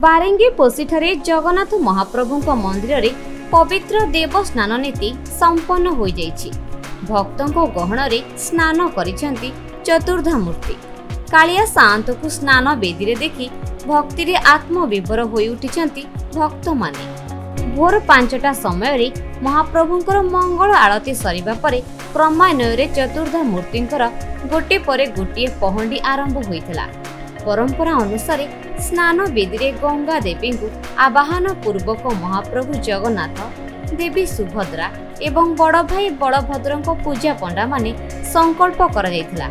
बारेंगी पोसीठारे जगन्नाथ महाप्रभु मंदिर रे पवित्र देव स्नान नीति संपन्न हो जाइछि। भक्तों गहन रे स्नान करिसेंती चतुर्धा मूर्ति। कालिया सात को स्नान बेदी रे देखि भक्ति रे आत्मविभोर होई उठिसेंती भक्त माने। भोर 5टा समय रे महाप्रभुंकर मंगल आरती सरिबा परे क्रमान्वय रे चतुर्धा मूर्तिंकर गोटे परे गोटे पहंडी आरंभ होइतला। परंपरा अनुसार स्नान बेदी रे गंगा देवी को आवाहन पूर्वक महाप्रभु जगन्नाथ, देवी सुभद्रा एवं बड़ भाई बलभद्र पूजा पंडा माने संकल्प करा जायतिला।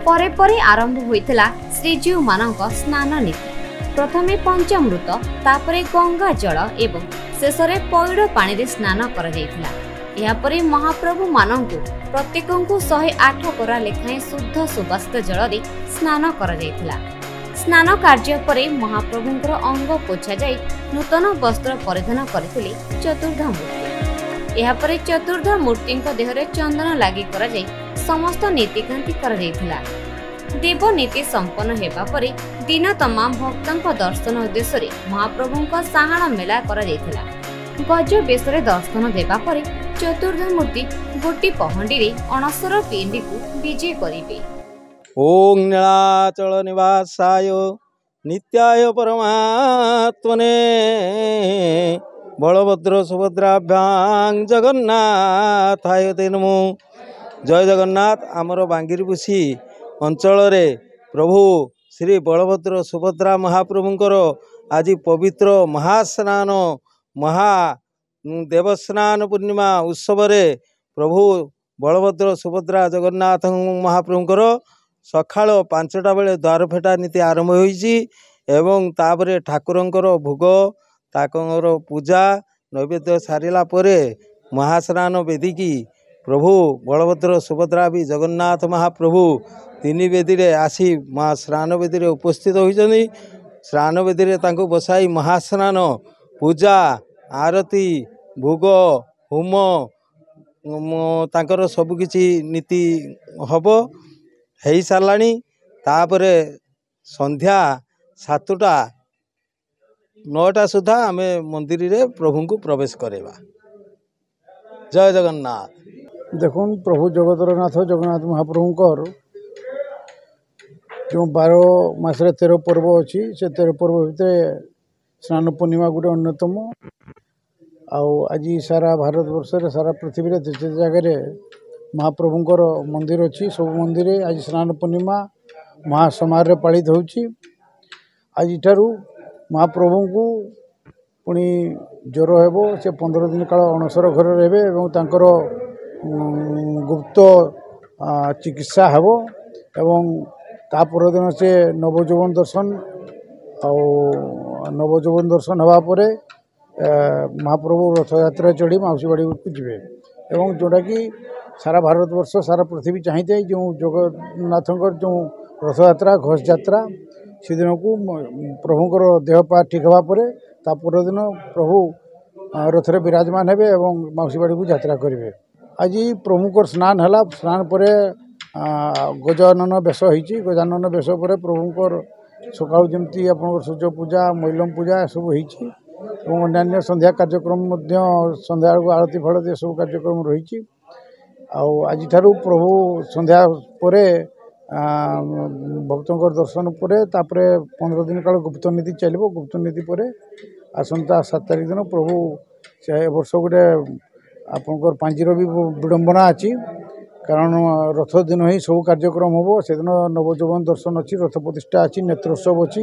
परे परे आरंभ होइतला श्रीजीव मानक स्नान नीति। प्रथमे पंचामृत, तापरे गंगा जल एवं शेषरे पैड़ पानी रे स्नान करा जायतिला। या परे महाप्रभु मानक प्रत्येकଙ୍କୁ 108 कोरा लेखाएं शुद्ध सुबासित जल रे स्नान करा जायतिला। स्नान कार्य परे महाप्रभुंकर अंग पोछा जाई नूतन वस्त्र परिधान करथिले चतुर्धा मूर्ति। या परे चतुर्धा मूर्तिंक देहरे चंदन लागि करा जाई समस्त नीतिकांति करा जायतिला। देव नीति संपन्न हेबा परे दिन तमाम भक्तंक दर्शन उद्देश्य रे महाप्रभुंक साहाण मेला करा जायतिला। गज बेसरे दर्शन देबा परे चतुर्धा मूर्ति गोटी पहंडी रे अणसर पिंडी को विजय करिवे। ओं नीलाचल निवासाय नित्याय परमात्मने बलभद्र सुभद्राभ्यां जगन्नाथाय ते नमो। जय जगन्नाथ। आमर बांगिरपुसी अंचल रे प्रभु श्री बलभद्र सुभद्रा महाप्रभुंकर आज पवित्र महास्नान महा देवस्नान पूर्णिमा उत्सव रे प्रभु बलभद्र सुभद्रा जगन्नाथ महाप्रभुंकर सकाळ 5टा बेले द्वार फेटा नीति आरंभ होईची एवं तापरे ठाकुरंकर भोग ताकर पूजा नैवेद्य सारिला परे महास्नान वेदी की प्रभु बलभद्र सुभद्रा भी जगन्नाथ महाप्रभु तीन वेदी रे आसी स्नान वेदी रे उपस्थित होइछनी। स्नान वेदी रे तांको बसाई महास्नान पूजा आरती भोग होम तांकर सब किछि नीति हबो हेई साराणी। तापरे संध्या 7टा 9टा सुधा आमे मंदिर रे प्रभु को प्रवेश करेबा। जय जगन्नाथ। देखुन प्रभु जगतरनाथ जगन्नाथ महाप्रभुंकर जो 12 मासरे 13 पर्व अच्छी से 13 पर्व भितर स्नान पूर्णिमा गोटे अन्यतम। आज सारा भारत वर्ष सारा पृथ्वी रे जेते जगह महाप्रभुंकर मंदिर अच्छी सब मंदिर आज स्नान पूर्णिमा महासमारोह पालित होची। आज इठारू महाप्रभु को पुणी ज्वर हेबो से 15 दिन काल अणसर घर रहे एवं तांकर गुप्त चिकित्सा हेबो एवं ता पर दिन से नवजौवन दर्शन नवजौवन दर्शन हवा परे महाप्रभु रथ यात्रा चढ़ी माउसी बाड़ी को जीवे एवं जोटा कि सारा भारत वर्ष सारा पृथ्वी चाहिए जो जगन्नाथंकर जो रथ यात्रा घोष यात्रा से दिन को प्रभुंकर देह पा ठीक हवा परे ता पर दिन प्रभु रथ रे विराजमान हेबे एवं माउसी बाड़ी को यात्रा करेंगे। आज प्रभुंकर स्नान हला स्नान परे गजानन बेश होईची। गजानन बेश पर प्रभुंकर सकाळु जमती आपनकर सूर्य पूजा मैलम पूजा सब होईची एवं अन्य संध्या कार्यक्रम संध्या आरती फलती सब कार्यक्रम रही। आज प्रभु संध्या परे भक्तों दर्शन पर 15 दिन काल गुप्त नीति चलो। गुप्त नीति पर आसंता 7 तारिख दिन प्रभु से वर्ष गोटे आपंकर पांजीर भी विडंबना अच्छी कारण रथ दिन ही सब कार्यक्रम हम से दिन नवजौवन दर्शन अच्छी रथ प्रतिष्ठा अच्छी नेत्रोत्सव अच्छी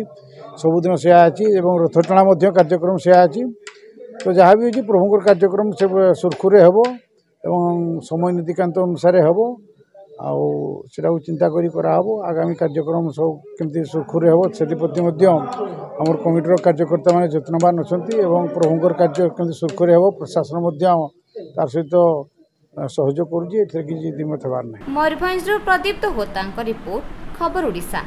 सबुदिन से अच्छी रथ टणा कार्यक्रम से अच्छी। तो जहाँ भी प्रभुंर कार्यक्रम से सुरखुरे हम एवं समय नीतिकांत अनुसार हम आटा चिंता कराब आगामी कार्यक्रम सब केमती सुरखुरे हम से आम कमिटर कार्यकर्ता मैंने यत्नवान अच्छा प्रभुंर कार्य केमती सुरखुरे हम प्रशासन तार सहित सहयोग करुँच। मयूरभंज प्रदीप्त होता रिपोर्ट खबर ओडिशा।